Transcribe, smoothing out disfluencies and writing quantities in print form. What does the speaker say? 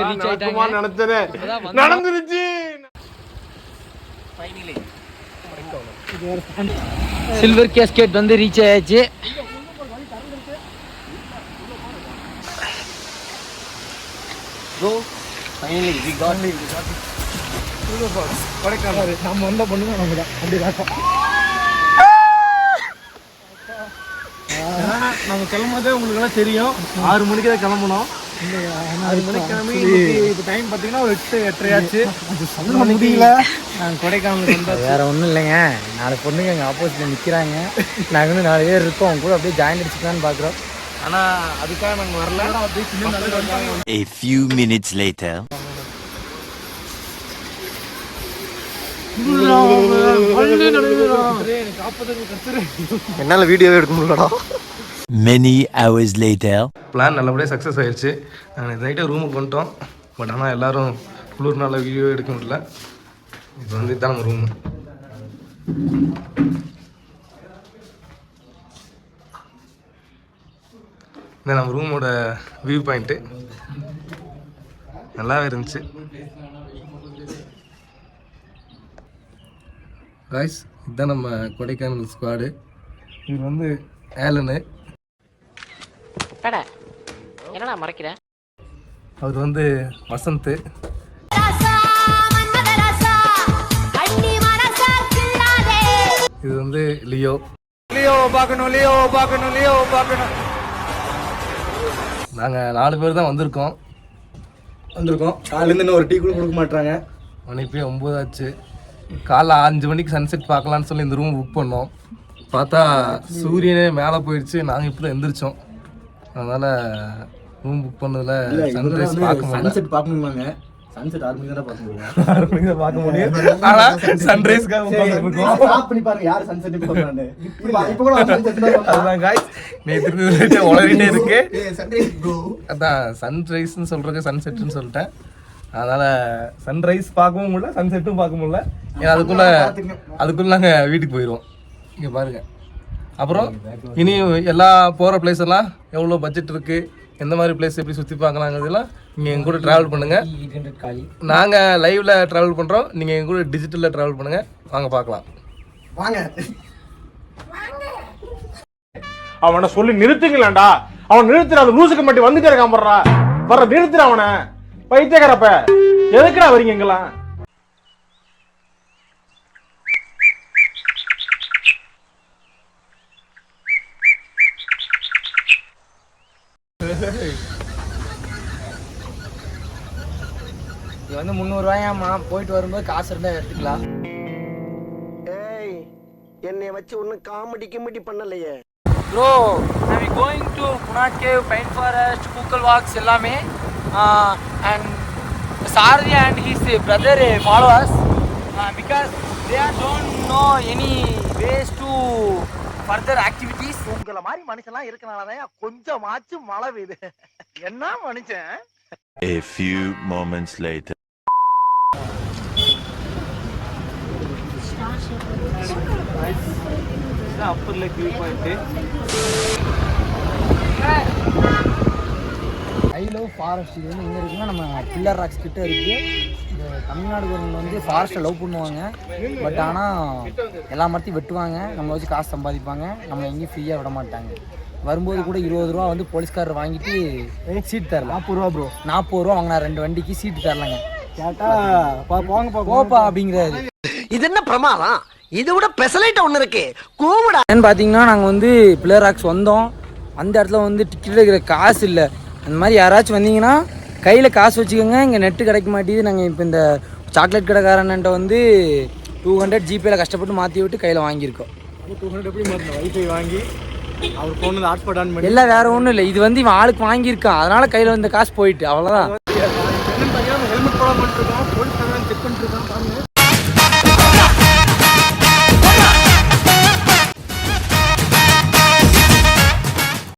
Reach ஆயிட்டாங்க நினைச்சேன் நடந்துருச்சு ஃபைனலி சில்வர் கேஸ்கெட் வந்து ரீச் ஆயாச்சு bro finally we got silver box Kodaikanal நம்ம வந்த பொண்ணுங்க நம்ம தான் அப்படிதான் நம்ம கிளம்புறதே உங்களுக்கு எல்லாம் தெரியும் 6 மணிக்கு தான் கிளம்பணும் 6 மணிக்கு கிளம்பி இப்போ டைம் பார்த்தீங்கன்னா ஒரு 8:30 ஆச்சு சொல்ல முடியல கொடைக்கானலுக்கு வந்தால் வேறு ஒன்றும் இல்லைங்க 4 பொண்ணுங்க எங்கள் ஆப்போசிட்டில் நிற்கிறாங்க நாங்கள் வந்து 4 பேர் இருக்கோம் அவங்க கூட அப்படியே ஜாயின் அடிச்சுக்கலான்னு பார்க்குறோம் ஆனால் அதுக்காக நாங்கள் வரல A few minutes later என்னால் வீடியோவே எடுக்க முடியலடா many hours later பிளான் நல்லபடியாக சக்ஸஸ் ஆயிடுச்சு நாங்கள் நைட்டாக ரூமுக்கு வந்துட்டோம் பட் ஆனால் எல்லோரும் குளிர்னால வீடியோ எடுக்க முடியல இப்போ வந்து தான் நம்ம ரூமு இந்த நம்ம ரூமோட வியூ பாயிண்ட்டு நல்லாவே இருந்துச்சு காய்ஸ் இதுதான் நம்ம கொடைக்கானல் ஸ்குவாடு இவர் வந்து ஆலனு என்னடா மறைக்கிற அவர் வந்து வசந்த் இது வந்து லியோ பார்க்கணும் நாங்கள் 4 பேர் தான் வந்திருக்கோம் காலையிலேருந்து இன்னும் ஒரு டீ கூட கொடுக்க மாட்டாங்க மணி போய் 9 ஆச்சு காலைல 5 மணிக்கு சன்செட் பார்க்கலான்னு சொல்லி இந்த ரூம் புக் பண்ணோம் பார்த்தா சூரியனே மேலே போயிடுச்சு நாங்கள் இப்போ தான் எந்திரிச்சோம் அதனால் ரூம் புக் பண்ணதில் சன்ரைஸ் பார்க்க முடியல சன்செட் 6 மணிக்கு தான் பார்க்க முடியும் 6 மணிக்கு தான் பார்க்க முடியும் ஆனால் சன்ரைஸ்க்காக ஸ்டாப் பண்ணி பாருங்க யார் சன்செட் பார்க்கறானே இப்போ கூட அதான் गाइस நேத்து உளறிட்டே இருக்கு சன்ரைஸ் ப்ரோ அதான் சன்ரைஸ்னு சொல்றதுக்கு சன்செட்னு சொல்லிட்டேன் அதனால சன்ரைஸ் பார்க்கவும் முடியல சன்செட்டும் பார்க்க முடியல ஏன்னா அதுக்குள்ள நாங்கள் வீட்டுக்கு போயிடுவோம் இங்கே பாருங்க அப்புறம் இனி எல்லா போகிற பிளேஸ் எல்லாம் எவ்வளோ பட்ஜெட் இருக்குது எந்த மாதிரி பிளேஸ் எப்படி சுற்றி பார்க்கலாங்கிறதுலாம் நீங்கள் எங்கள் கூட ட்ராவல் பண்ணுங்கள் நாங்கள் லைவில் ட்ராவல் பண்ணுறோம் நீங்கள் எங்கள் கூட டிஜிட்டலில் ட்ராவல் பண்ணுங்கள் வாங்க பார்க்கலாம் வாங்க அவனை சொல்லி நிறுத்துங்களேன்டா அவன் நிறுத்துற அந்த லூசுக்கு மட்டும் வந்துட்டே இருக்கான் வர்ற நிறுத்துற அவனை பைத்தியக்காரப்ப எதுக்குடா வரீங்க எங்கெல்லாம் இது வந்து 300 ரூபாயாமா போயிட்டு வரும்போது காசு இருந்தா எடுத்துக்கலாம் ஏய் என்னை வச்சு ஒன்னும் காமெடி கிமெடி பண்ணலையே bro we going to Punat Cave, Pine Forest, Kukal Walks எல்லாமே and Sarthi and his brother follow us because they don't know any ways to further activities. உங்கள மாதிரி மனுஷன்லாம் இருக்கனாலதான் கொஞ்சமாச்சும் மழை பெய்யுது என்ன மனுஷன். A few moments later upper lake view point I love forest. இது வந்து எங்கே இருக்குன்னா நம்ம பில்லர் ராக்ஸ் கிட்ட இருக்குது. இந்த தமிழ்நாடு கவர்மெண்ட் வந்து ஃபாரஸ்ட்டை லவ் பண்ணுவாங்க. பட் ஆனால் எல்லா மரத்தையும் வெட்டுவாங்க, நம்மளை வச்சு காசு சம்பாதிப்பாங்க, நம்மளை எங்கேயும் ஃப்ரீயாக விட மாட்டாங்க. வரும்போது கூட 20 ரூபா வந்து போலீஸ்காரர் வாங்கிட்டு சீட் தரல. 40 ரூபா ப்ரோ, 40 ரூபா வாங்கினா 2 வண்டிக்கு சீட்டு தரலாங்க. கேட்டா போப்பா அப்படிங்கிறாரு. இது என்ன பிரமாதம், இதை விட பெசலைட் ஒன்று இருக்கு கூவிடா. ஏன்னு பார்த்தீங்கன்னா நாங்கள் வந்து பில்லர் ராக்ஸ் வந்தோம், அந்த இடத்துல வந்து டிக்கெட் எடுக்கிற காசு இல்லை. அந்த மாதிரி யாராச்சும் வந்தீங்கன்னா கையில் காசு வச்சுக்கோங்க, இங்கே நெட்டு கிடைக்க மாட்டேங்குது. நாங்கள் இப்போ இந்த சாக்லேட் கடைக்காரன்ட்ட வந்து 200 ஜிபேயில் கஷ்டப்பட்டு மாற்றி விட்டு கையில் வாங்கியிருக்கோம். 200 எப்படி மாற்றணும், வைஃபை வாங்கி அவர் ஃபோனில் ஹாட்ஸ்பாட் ஆன் பண்ணி எல்லாம் வேறு ஒன்றும் இல்லை. இது வந்து இவன் ஆளுக்கு வாங்கியிருக்கான், அதனால் கையில் வந்த காசு போயிட்டு அவ்வளோதான். ஹெல்மெட் போட மாட்டிருக்கோம், போலீஸ் செக் பண்ணிட்டு இருக்கான் பாருங்க.